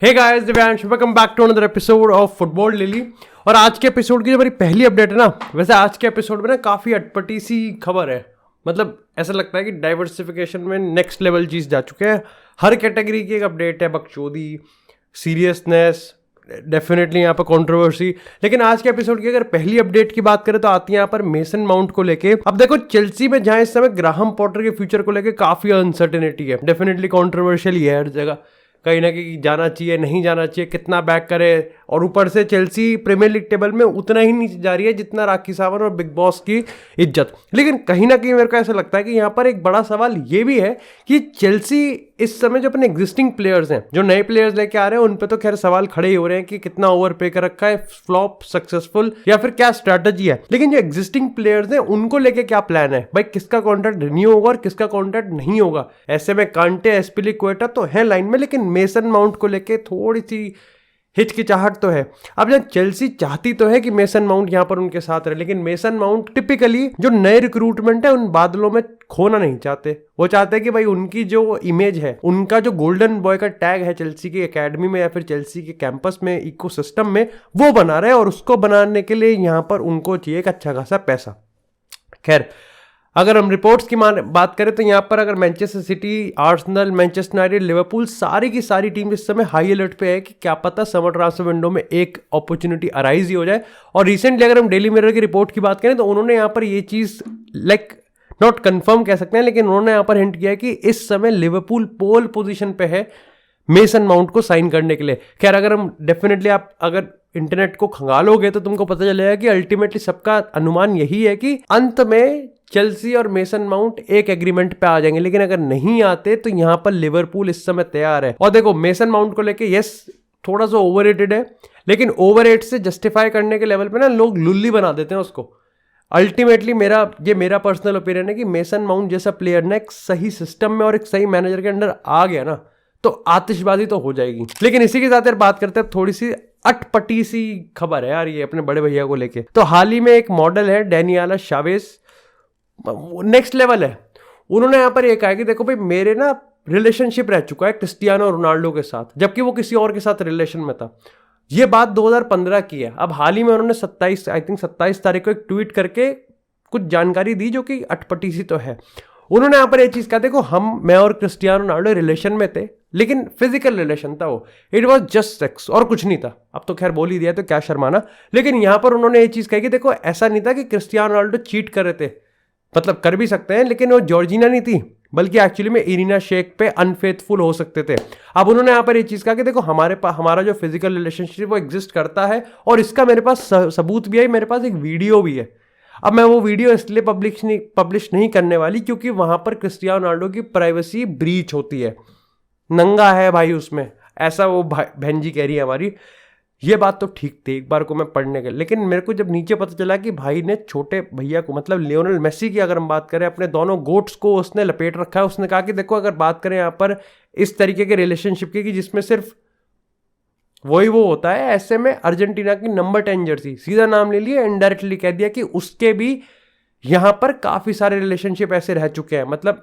Hey guys, Divyansh, welcome back to another episode of football daily. और आज के episode की जो हमारी पहली अपडेट है ना, वैसे आज के एपिसोड में ना काफ़ी अटपटी सी खबर है। मतलब ऐसा लगता है कि डाइवर्सिफिकेशन में नेक्स्ट लेवल चीज़ जा चुके हैं। हर कैटेगरी की एक अपडेट है, बकचोदी, सीरियसनेस, डेफिनेटली यहाँ पर कंट्रोवर्सी। लेकिन आज के एपिसोड की अगर पहली अपडेट की बात करें तो आती है यहाँ पर मेसन माउंट को लेके। अब देखो, चेल्सी में जहाँ इस समय ग्राहम पॉटर के फ्यूचर को लेके काफ़ी अनसर्टेनिटी है, डेफिनेटली कंट्रोवर्शियल ही है हर जगह। कहीं ना कहीं जाना चाहिए, नहीं जाना चाहिए, कितना बैक करे। और ऊपर से चेल्सी प्रीमियर लीग टेबल में उतना ही नीचे जा रही है जितना राखी सावंत और बिग बॉस की इज्जत। लेकिन कहीं ना कहीं मेरे को ऐसा लगता है कि यहाँ पर एक बड़ा सवाल ये भी है कि चेल्सी इस समय जो अपने एग्जिस्टिंग प्लेयर्स हैं, जो नए प्लेयर्स लेके आ रहे हैं, उन पे तो खैर सवाल खड़े ही हो रहे हैं कि कितना ओवर पे कर रखा है, फ्लॉप, सक्सेसफुल, या फिर क्या स्ट्रैटेजी है। लेकिन जो एग्जिस्टिंग प्लेयर्स हैं उनको लेके क्या प्लान है भाई, किसका कॉन्ट्रैक्ट रिन्यू होगा और किसका कॉन्ट्रैक्ट नहीं होगा। ऐसे में कांटे, एस्पिलिक्वेटा तो है लाइन में, लेकिन मेसन माउंट को लेके थोड़ी सी हिचकिचाहट तो है। अब जब चेल्सी चाहती तो है कि मेसन माउंट यहां पर उनके साथ रहे, लेकिन मेसन माउंट टिपिकली जो नए रिक्रूटमेंट है उन बादलों में खोना नहीं चाहते। वो चाहते हैं कि भाई उनकी जो इमेज है, उनका जो गोल्डन बॉय का टैग है चेल्सी की एकेडमी में या फिर चेल्सी के कैंपस में, इकोसिस्टम में, वो बना रहे। और उसको बनाने के लिए यहां पर उनको चाहिए एक अच्छा खासा पैसा। खैर, अगर हम रिपोर्ट्स की बात करें तो यहाँ पर अगर Manchester city, Arsenal, Manchester United, Liverpool, सारी की सारी टीम इस समय हाई अलर्ट पे है कि क्या पता समर ट्रांसफर विंडो में एक अपॉर्चुनिटी अराइज ही हो जाए। और रिसेंटली अगर हम डेली मिरर की रिपोर्ट की बात करें तो उन्होंने यहाँ पर ये चीज़ नॉट कंफर्म कह सकते हैं, लेकिन उन्होंने यहाँ पर हिंट किया है कि इस समय लिवरपूल पोल पोजीशन पे है मेसन माउंट को साइन करने के लिए। खैर, अगर हम डेफिनेटली आप अगर इंटरनेट को खंगालोगे तो तुमको पता चलेगा कि अल्टीमेटली सबका अनुमान यही है कि अंत में चेल्सी और मेसन माउंट एक एग्रीमेंट पे आ जाएंगे। लेकिन अगर नहीं आते तो यहां पर लिवरपूल इस समय तैयार है। और देखो, मेसन माउंट को लेके यस थोड़ा सा ओवररेटेड है, लेकिन ओवररेट से जस्टिफाई करने के लेवल पे ना लोग लुल्ली बना देते हैं उसको। अल्टीमेटली मेरा पर्सनल ओपिनियन है कि मेसन माउंट जैसा प्लेयर ना एक सही सिस्टम में और एक सही मैनेजर के अंडर आ गया ना तो आतिशबाजी तो हो जाएगी। लेकिन इसी के साथ यार बात करते हैं, थोड़ी सी अटपटी सी खबर है यार ये अपने बड़े भैया को लेके। तो हाल ही में एक मॉडल है डेनियाला शावेज, नेक्स्ट लेवल है। उन्होंने यहाँ पर ये कहा कि देखो भाई, मेरे ना रिलेशनशिप रह चुका है क्रिस्टियानो रोनाल्डो के साथ, जबकि वो किसी और के साथ रिलेशन में था। ये बात 2015 की है। अब हाल ही में उन्होंने 27 तारीख को एक ट्वीट करके कुछ जानकारी दी जो कि अटपटी सी तो है। उन्होंने यहाँ पर ये चीज कहा, देखो मैं और क्रिस्टियानो रोनाल्डो रिलेशन में थे, लेकिन फिजिकल रिलेशन था वो, इट वॉज जस्ट सेक्स और कुछ नहीं था। अब तो खैर बोल ही दिया तो क्या शर्माना। लेकिन यहाँ पर उन्होंने ये चीज कही कि देखो, ऐसा नहीं था कि क्रिस्टियानो रोनाल्डो चीट कर रहे थे, मतलब कर भी सकते हैं, लेकिन वो जॉर्जिना नहीं थी, बल्कि एक्चुअली में इरिना शेख पे अनफेथफुल हो सकते थे। अब उन्होंने यहाँ पर ये चीज कहा कि देखो, हमारा जो फिजिकल रिलेशनशिप वो एग्जिस्ट करता है और इसका मेरे पास सबूत भी है, मेरे पास एक वीडियो भी है। अब मैं वो वीडियो इसलिए पब्लिश नहीं करने वाली क्योंकि वहां पर क्रिस्टियानो रोनाल्डो की प्राइवेसी ब्रीच होती है। नंगा है भाई उसमें, ऐसा वो बहन जी कह रही है हमारी। ये बात तो ठीक थी एक बार को मैं पढ़ने के, लेकिन मेरे को जब नीचे पता चला कि भाई ने छोटे भैया को, मतलब लियोनेल मेसी की अगर हम बात करें, अपने दोनों गोट्स को उसने लपेट रखा है। उसने कहा कि देखो, अगर बात करें यहाँ पर इस तरीके के रिलेशनशिप की कि जिसमें सिर्फ वही वो होता है, ऐसे में अर्जेंटीना की नंबर 10 जर्सी, सीधा नाम ले लिया, इनडायरेक्टली कह दिया कि उसके भी यहां पर काफी सारे रिलेशनशिप ऐसे रह चुके हैं। मतलब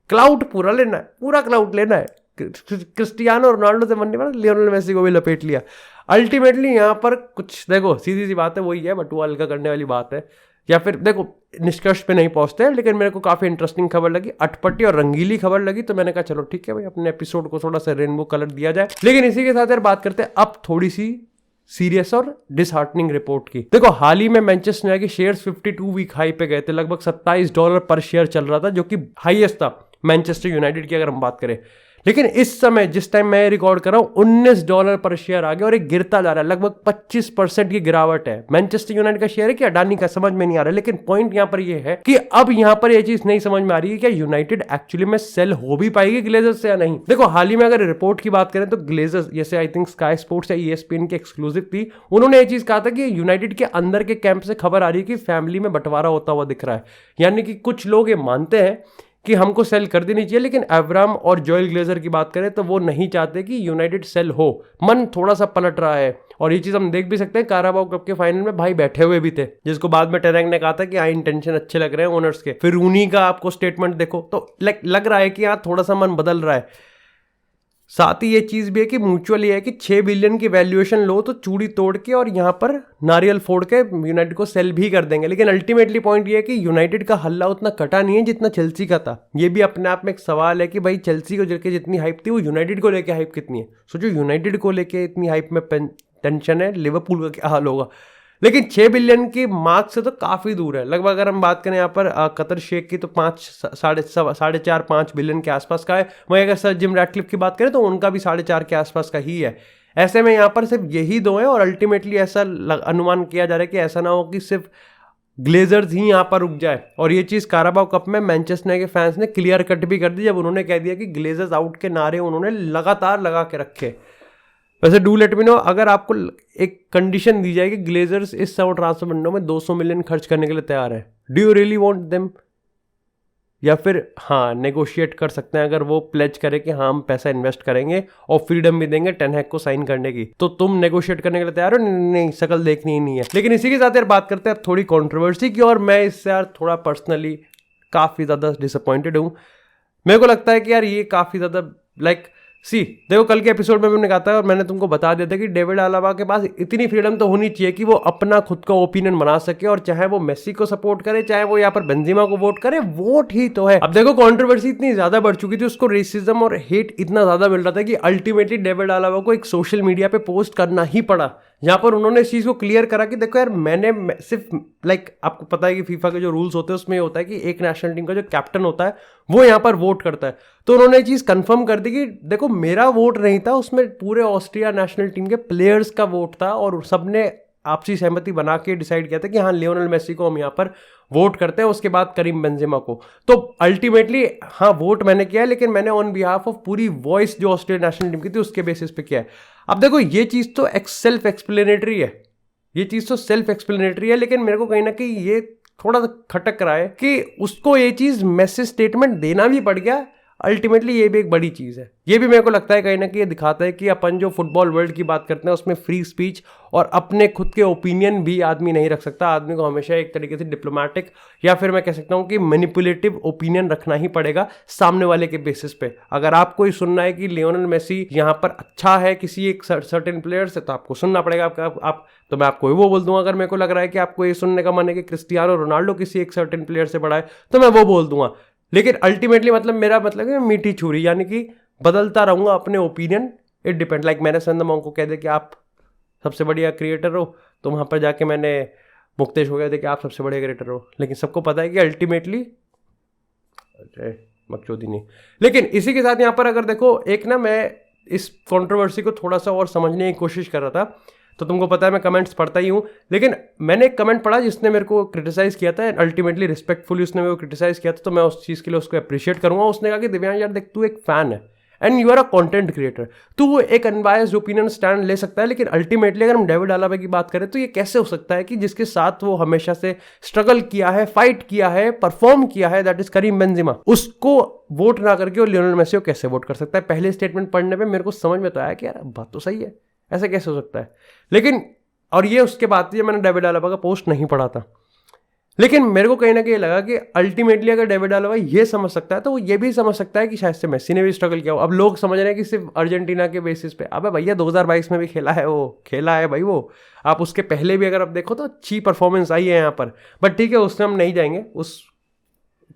क्लाउड पूरा लेना है, पूरा क्लाउड लेना है। क्रिस्टियानो रोनाल्डो से बनने वाला लियोनेल मेसी को भी लपेट लिया। अल्टीमेटली यहां पर कुछ देखो, सीधी सी बात है, वही है, बटुआ हल्का करने वाली बात है, या फिर देखो निष्कर्ष पे नहीं पहुंचते। लेकिन मेरे को काफी इंटरेस्टिंग खबर लगी, अटपटी और रंगीली खबर लगी, तो मैंने कहा चलो ठीक है भाई, अपने एपिसोड को थोड़ा सा रेनबो कलर दिया जाए। लेकिन इसी के साथ यार बात करते हैं अब थोड़ी सी सीरियस और डिसहार्टनिंग रिपोर्ट की। देखो, हाल ही में मैनचेस्टर यूनाइटेड के शेयर्स 52 वीक हाई पे गए थे, लगभग $27 पर शेयर चल रहा था, जो कि हाईएस्ट था मैनचेस्टर यूनाइटेड की अगर हम बात करें। लेकिन इस समय जिस टाइम मैं रिकॉर्ड कर रहा हूं, $19 पर शेयर आ गया और एक गिरता जा रहा है, लगभग 25% की गिरावट है। मैनचेस्टर यूनाइटेड का शेयर है कि अडानी का, समझ में नहीं आ रहा है। लेकिन पॉइंट यहां पर यह है कि अब यहां पर यह चीज नहीं समझ में आ रही है कि यूनाइटेड एक्चुअली में सेल हो भी पाएगी ग्लेजर्स से या नहीं। देखो, हाल ही में अगर रिपोर्ट की बात करें तो ग्लेजर्स, जैसे आई थिंक स्काई स्पोर्ट्स या ESPN की एक्सक्लूसिव थी, उन्होंने ये चीज कहा था कि यूनाइटेड के अंदर के कैंप से खबर आ रही है कि फैमिली में बंटवारा होता हुआ दिख रहा है। यानी कि कुछ लोग ये मानते हैं कि हमको सेल कर देनी चाहिए, लेकिन अब्राम और जोएल ग्लेजर की बात करें तो वो नहीं चाहते कि यूनाइटेड सेल हो। मन थोड़ा सा पलट रहा है और ये चीज हम देख भी सकते हैं। काराबाओ कप के फाइनल में भाई बैठे हुए भी थे, जिसको बाद में टेरेंग ने कहा था कि इंटेंशन अच्छे लग रहे हैं ओनर्स के। फिर रूनी का आपको स्टेटमेंट देखो तो लग रहा है कि थोड़ा सा मन बदल रहा है। साथ ही ये चीज़ भी है कि म्यूचुअल ये है कि 6 बिलियन की वैल्यूएशन लो तो चूड़ी तोड़ के और यहाँ पर नारियल फोड़ के यूनाइटेड को सेल भी कर देंगे। लेकिन अल्टीमेटली पॉइंट ये है कि यूनाइटेड का हल्ला उतना कटा नहीं है जितना चेल्सी का था। ये भी अपने आप में एक सवाल है कि भाई चेल्सी को लेके जितनी हाइप थी वो यूनाइटेड को लेके हाइप कितनी है। सोचो यूनाइटेड को लेके इतनी हाइप में टेंशन है, लिवरपूल का क्या हाल होगा। लेकिन 6 बिलियन की मार्क से तो काफ़ी दूर है। लगभग अगर हम बात करें यहाँ पर कतर शेख की तो 4.5 बिलियन के आसपास का है। वहीं अगर सर जिम रैटक्लिफ की बात करें तो उनका भी 4.5 के आसपास का ही है। ऐसे में यहाँ पर सिर्फ यही दो हैं और अल्टीमेटली ऐसा अनुमान किया जा रहा है कि ऐसा ना हो कि सिर्फ ग्लेजर्स ही यहाँ पर रुक जाए। और ये चीज़ काराबाओ कप में मैनचेस्टर यूनाइटेड के फैंस ने क्लियर कट भी कर दी जब उन्होंने कह दिया कि ग्लेजर्स आउट के नारे उन्होंने लगातार लगा के रखे। वैसे डू लेट मी नो, अगर आपको एक कंडीशन दी जाए कि ग्लेजर्स इस समर ट्रांसफर विंडो में 200 मिलियन खर्च करने के लिए तैयार है, do you really want them? या फिर हाँ नेगोशिएट कर सकते हैं अगर वो प्लेज करे कि हाँ हम पैसा इन्वेस्ट करेंगे और फ्रीडम भी देंगे टेन हैग को साइन करने की, तो तुम नेगोशिएट करने के लिए तैयार हो? नहीं, शक्ल देखनी ही नहीं है। लेकिन इसी के साथ यार बात करते हैं अब थोड़ी कंट्रोवर्सी की, और मैं इससे यार थोड़ा पर्सनली काफ़ी ज़्यादा डिसअपॉइंटेड हूँ। मेरे को लगता है कि यार ये काफ़ी ज़्यादा देखो कल के एपिसोड में मैंने कहा था और मैंने तुमको बता दिया था कि डेविड अलाबा के पास इतनी फ्रीडम तो होनी चाहिए कि वो अपना खुद का ओपिनियन बना सके, और चाहे वो मेसी को सपोर्ट करे चाहे वो यहाँ पर बेंजेमा को वोट करे, वोट ही तो है। अब देखो कंट्रोवर्सी इतनी ज्यादा बढ़ चुकी थी, उसको रेसिज्म और हेट इतना ज्यादा मिल रहा था कि अल्टीमेटली डेविड अलाबा को एक सोशल मीडिया पे पोस्ट करना ही पड़ा, जहां पर उन्होंने इस चीज को क्लियर करा कि देखो यार मैंने सिर्फ आपको पता है कि फीफा के जो रूल्स होते हैं उसमें होता है कि एक नेशनल टीम का जो कैप्टन होता है वो यहाँ पर वोट करता है। तो उन्होंने ये चीज कंफर्म कर दी कि देखो मेरा वोट नहीं था, उसमें पूरे ऑस्ट्रिया नेशनल टीम के प्लेयर्स का वोट था और सबने आपसी सहमति बना के डिसाइड किया था कि हाँ लियोनेल मेसी को हम यहाँ पर वोट करते हैं, उसके बाद करीम बेंजेमा को। तो अल्टीमेटली हाँ वोट मैंने किया है, लेकिन मैंने ऑन बिहाफ ऑफ पूरी वॉइस जो ऑस्ट्रेलिया नेशनल टीम की थी उसके बेसिस पे किया है। अब देखो ये चीज़ तो सेल्फ एक्सप्लेनेटरी है, लेकिन मेरे को कहीं ना कहीं ये थोड़ा सा खटक रहा है कि उसको ये चीज़ मैसेज स्टेटमेंट देना भी पड़ गया। अल्टीमेटली ये भी एक बड़ी चीज़ है। ये भी मेरे को लगता है कहीं ना कहीं ये दिखाता है कि अपन जो फुटबॉल वर्ल्ड की बात करते हैं उसमें फ्री स्पीच और अपने खुद के ओपिनियन भी आदमी नहीं रख सकता। आदमी को हमेशा एक तरीके से डिप्लोमेटिक या फिर मैं कह सकता हूँ कि मैनिपुलेटिव ओपिनियन रखना ही पड़ेगा सामने वाले के बेसिस पे। अगर आपको ये सुनना है कि लियोनेल मेसी यहाँ पर अच्छा है किसी एक सर्टेन प्लेयर से, तो आपको सुनना पड़ेगा। तो मैं आपको वो बोल दूंगा। अगर मेरे को लग रहा है कि आपको ये सुनने का मन है कि क्रिस्टियानो रोनाल्डो किसी एक सर्टेन प्लेयर से बड़ा है, तो मैं वो बोल दूंगा। लेकिन अल्टीमेटली मेरा मतलब है मीठी छुरी, यानी कि बदलता रहूंगा अपने ओपिनियन। It depend. मैंने संदमाओं को कह दे कि आप सबसे बढ़िया क्रिएटर हो, तो वहाँ पर जाके मैंने मुक्तेश को कह दे कि आप सबसे बढ़िया क्रिएटर हो। लेकिन सबको पता है कि अल्टीमेटली मकचोदी नहीं। लेकिन इसी के साथ यहाँ पर अगर देखो एक ना, मैं इस कंट्रोवर्सी को थोड़ा सा और समझने की कोशिश कर रहा था, तो तुमको पता है मैं कमेंट्स पढ़ता ही हूँ। लेकिन मैंने एक कमेंट पढ़ा जिसने मेरे को क्रिटिसाइज़ किया था, अल्टीमेटली रिस्पेक्टफुली उसने मेरे को क्रिटिसाइज़ किया था, तो मैं उस चीज़ के लिए उसको अप्रिशिएट करूँगा। उसने कहा कि दिव्यांश यार देख, तू एक फ़ैन है and you are a content creator, तू एक अनबायस्ड ओपिनियन स्टैंड ले सकता है। लेकिन अल्टीमेटली अगर हम डेविड अलाबा की बात करें तो ये कैसे हो सकता है कि जिसके साथ वो हमेशा से स्ट्रगल किया है, फाइट किया है, परफॉर्म किया है, दैट इज करीम बेंजेमा, उसको वोट ना करके वो लियोनेल मेसी को कैसे वोट कर सकता है? पहले स्टेटमेंट पढ़ने पर मेरे को समझ में तो आया कि यार बात तो सही है, ऐसा कैसे हो सकता है। लेकिन और ये उसके बाद थी मैंने डेविड अलाबा का पोस्ट नहीं पढ़ा था। लेकिन मेरे को कहीं ना कहीं लगा कि अल्टीमेटली अगर डेविड अलाबा ये समझ सकता है तो वो ये भी समझ सकता है कि शायद से मेसी ने भी स्ट्रगल किया हो। अब लोग समझ रहे हैं कि सिर्फ अर्जेंटीना के बेसिस पे, अबे भैया 2022 में भी खेला है भाई वो। आप उसके पहले भी अगर आप देखो तो अच्छी परफॉर्मेंस आई है यहाँ पर। बट ठीक है, उसमें हम नहीं जाएंगे, उस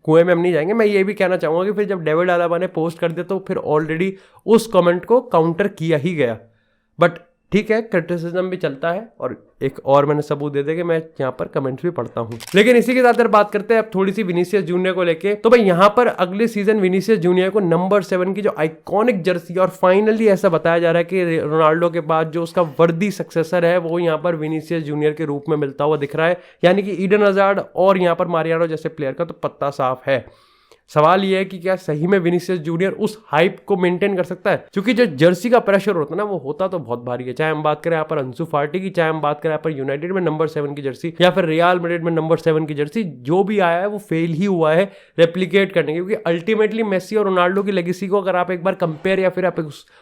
कुएं में हम नहीं जाएंगे। मैं ये भी कहना चाहूँगा कि फिर जब डेविड अलाबा ने पोस्ट कर दिया तो फिर ऑलरेडी उस कमेंट को काउंटर किया ही गया। बट ठीक है, क्रिटिसिज्म भी चलता है और एक और मैंने सबूत दे दिया कि मैं यहाँ पर कमेंट्स भी पढ़ता हूँ। लेकिन इसी के साथ बात करते हैं अब थोड़ी सी विनीसियस जूनियर को लेके। तो भाई यहाँ पर अगले सीजन विनीसियस जूनियर को नंबर 7 की जो आइकॉनिक जर्सी, और फाइनली ऐसा बताया जा रहा है कि रोनाल्डो के बाद जो उसका वर्दी सक्सेसर है वो यहाँ पर विनीसियस जूनियर के रूप में मिलता हुआ दिख रहा है, यानी कि ईडन हज़ार्ड और यहाँ पर मारियानो जैसे प्लेयर का तो पत्ता साफ है। सवाल यह है कि क्या सही में विनीसियस जूनियर उस हाइप को मेंटेन कर सकता है? क्योंकि जो जर्सी का प्रेशर होता है ना, वो होता तो बहुत भारी है। चाहे हम बात करें यहाँ पर अंसु फाटी की, चाहे हम बात करें यहाँ पर यूनाइटेड में नंबर 7 की जर्सी, या फिर रियल मैड्रिड में नंबर 7 की जर्सी, जो भी आया है वो फेल ही हुआ है रेप्लिकेट करने की। क्योंकि अल्टीमेटली मेसी और रोनाल्डो की लेगेसी को अगर आप एक बार कंपेयर या फिर आप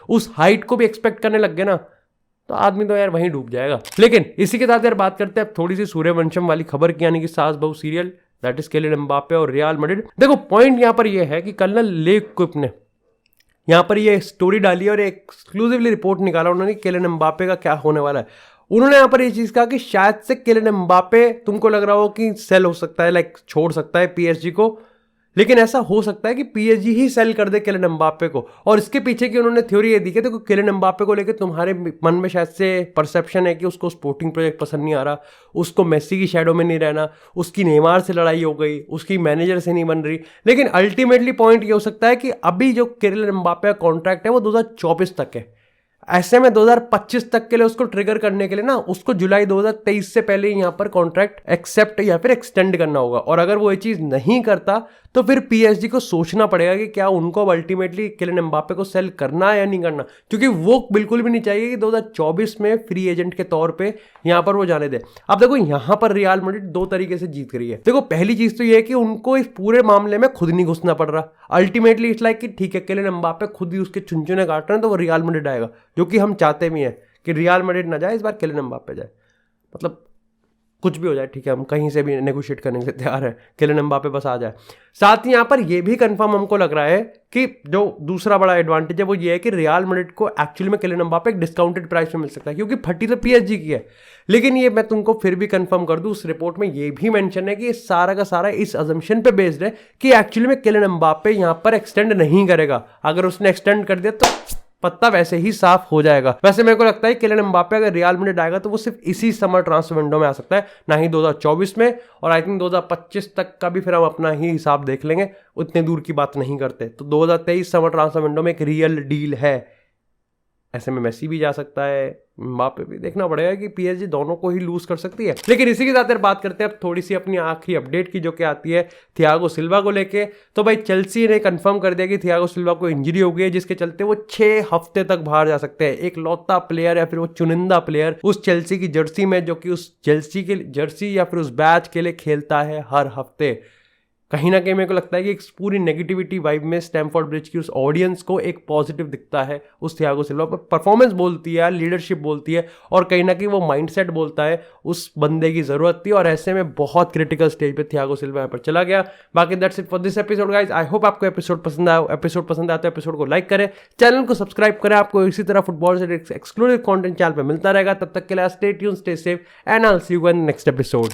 उस हाइट को भी एक्सपेक्ट करने लग गए ना, तो आदमी तो यार वहीं डूब जाएगा। लेकिन इसी के साथ यार बात करते हैं थोड़ी सी सूर्यवंशम वाली खबर की, यानी कि सास बहू serial, that is Kylian Mbappe और रियल मैड्रिड। देखो पॉइंट यहाँ पर यह है कि कल ना ले कुप ने यहाँ पर ये स्टोरी डाली है और एक्सक्लूसिवली रिपोर्ट निकाला उन्होंने किलियन एम्बापे का क्या होने वाला है। उन्होंने यहाँ पर ये चीज़ कहा कि शायद से किलियन एम्बापे, तुमको लग रहा हो कि सेल हो सकता है, लाइक छोड़ सकता है पीएसजी को, लेकिन ऐसा हो सकता है कि पीएसजी ही सेल कर दे किलियन एम्बापे को। और इसके पीछे की उन्होंने थ्योरी ये दी कि देखो किलियन एम्बापे को लेकर तुम्हारे मन में शायद से परसेप्शन है कि उसको स्पोर्टिंग प्रोजेक्ट पसंद नहीं आ रहा, उसको मेसी की शैडो में नहीं रहना, उसकी नेमार से लड़ाई हो गई, उसकी मैनेजर से नहीं बन रही। लेकिन अल्टीमेटली पॉइंट ये हो सकता है कि अभी जो किलियन एम्बापे का कॉन्ट्रैक्ट है वो 2024 तक है। ऐसे में 2025 तक के लिए उसको ट्रिगर करने के लिए ना उसको जुलाई 2023 से पहले यहाँ पर कॉन्ट्रैक्ट एक्सेप्ट या फिर एक्सटेंड करना होगा। और अगर वो ये चीज़ नहीं करता तो फिर पीएसजी को सोचना पड़ेगा कि क्या उनको अब अल्टीमेटली किलियन एम्बापे को सेल करना है या नहीं करना, क्योंकि वो बिल्कुल भी नहीं चाहिए कि 2024 में फ्री एजेंट के तौर पे यहाँ पर वो जाने दे। अब देखो यहाँ पर रियल मैड्रिड दो तरीके से जीत रही है। देखो पहली चीज तो ये है कि उनको इस पूरे मामले में खुद नहीं घुसना पड़ रहा। अल्टीमेटली इट्स लाइक कि ठीक है किलियन एम्बापे खुद ही उसके चुनचुने काट रहे हैं तो वो रियल मैड्रिड आएगा, जो कि हम चाहते भी हैं कि रियल मैड्रिड ना जाए, इस बार किलियन एम्बापे जाए। मतलब कुछ भी हो जाए ठीक है, हम कहीं से भी नेगोशिएट करने के लिए तैयार हैं, किलियन एम्बापे बस आ जाए। साथ ही यहाँ पर ये भी कंफर्म हमको लग रहा है कि जो दूसरा बड़ा एडवांटेज है वो ये है कि रियल मैड्रिड को एक्चुअली में किलियन एम्बापे एक डिस्काउंटेड प्राइस में मिल सकता है, क्योंकि फटी तो पीएसजी की है। लेकिन ये मैं तुमको फिर भी कंफर्म कर दूं, उस रिपोर्ट में ये भी मेंशन है कि सारा का सारा इस अजम्पशन पे बेस्ड है कि एक्चुअली में किलियन एम्बापे यहाँ पर एक्सटेंड नहीं करेगा। अगर उसने एक्सटेंड कर दिया तो पत्ता वैसे ही साफ हो जाएगा। वैसे मेरे को लगता है किलियन एम्बापे अगर रियल मैड्रिड आएगा तो वो सिर्फ इसी समर ट्रांसफर विंडो में आ सकता है, ना ही 2024 में। और आई थिंक 2025 तक का भी फिर हम अपना ही हिसाब देख लेंगे, उतने दूर की बात नहीं करते। तो 2023 समर ट्रांसफर विंडो में एक रियल डील है। ऐसे में मेसी भी जा सकता है, एम्बापे भी। देखना पड़ेगा कि पीएसजी दोनों को ही लूज कर सकती है। लेकिन इसी के साथ यार बात करते हैं अब थोड़ी सी अपनी आखिरी अपडेट की, जो कि आती है थियागो सिल्वा को लेके। तो भाई चेल्सी ने कंफर्म कर दिया कि थियागो सिल्वा को इंजरी हो गई है, जिसके चलते वो 6 हफ्ते तक बाहर जा सकते हैं। एक लौता प्लेयर या फिर वो चुनिंदा प्लेयर उस चेल्सी की जर्सी में, जो कि उस चेल्सी के जर्सी या फिर उस बैच के लिए खेलता है हर हफ्ते। कहीं ना कहीं मेरे को लगता है कि एक पूरी नेगेटिविटी वाइब में स्टैमफोर्ड ब्रिज की उस ऑडियंस को एक पॉजिटिव दिखता है उस थियागो सिल्वा पर। परफॉर्मेंस बोलती है, लीडरशिप बोलती है, और कहीं ना कहीं वो माइंडसेट बोलता है उस बंदे की जरूरत थी। और ऐसे में बहुत क्रिटिकल स्टेज पे थियागो सिल्वा यहाँ पर चला गया। बाकी that's it for this episode guys. I hope आपको एपिसोड पसंद आया। एपिसोड पसंद आया तो एपिसोड को लाइक करें, चैनल को सब्सक्राइब करें। आपको इसी तरह फुटबॉल से एक्सक्लूसिव कंटेंट चैनल पर मिलता रहेगा। तब तक के लिए stay tuned, stay safe, and I will see you in next episode.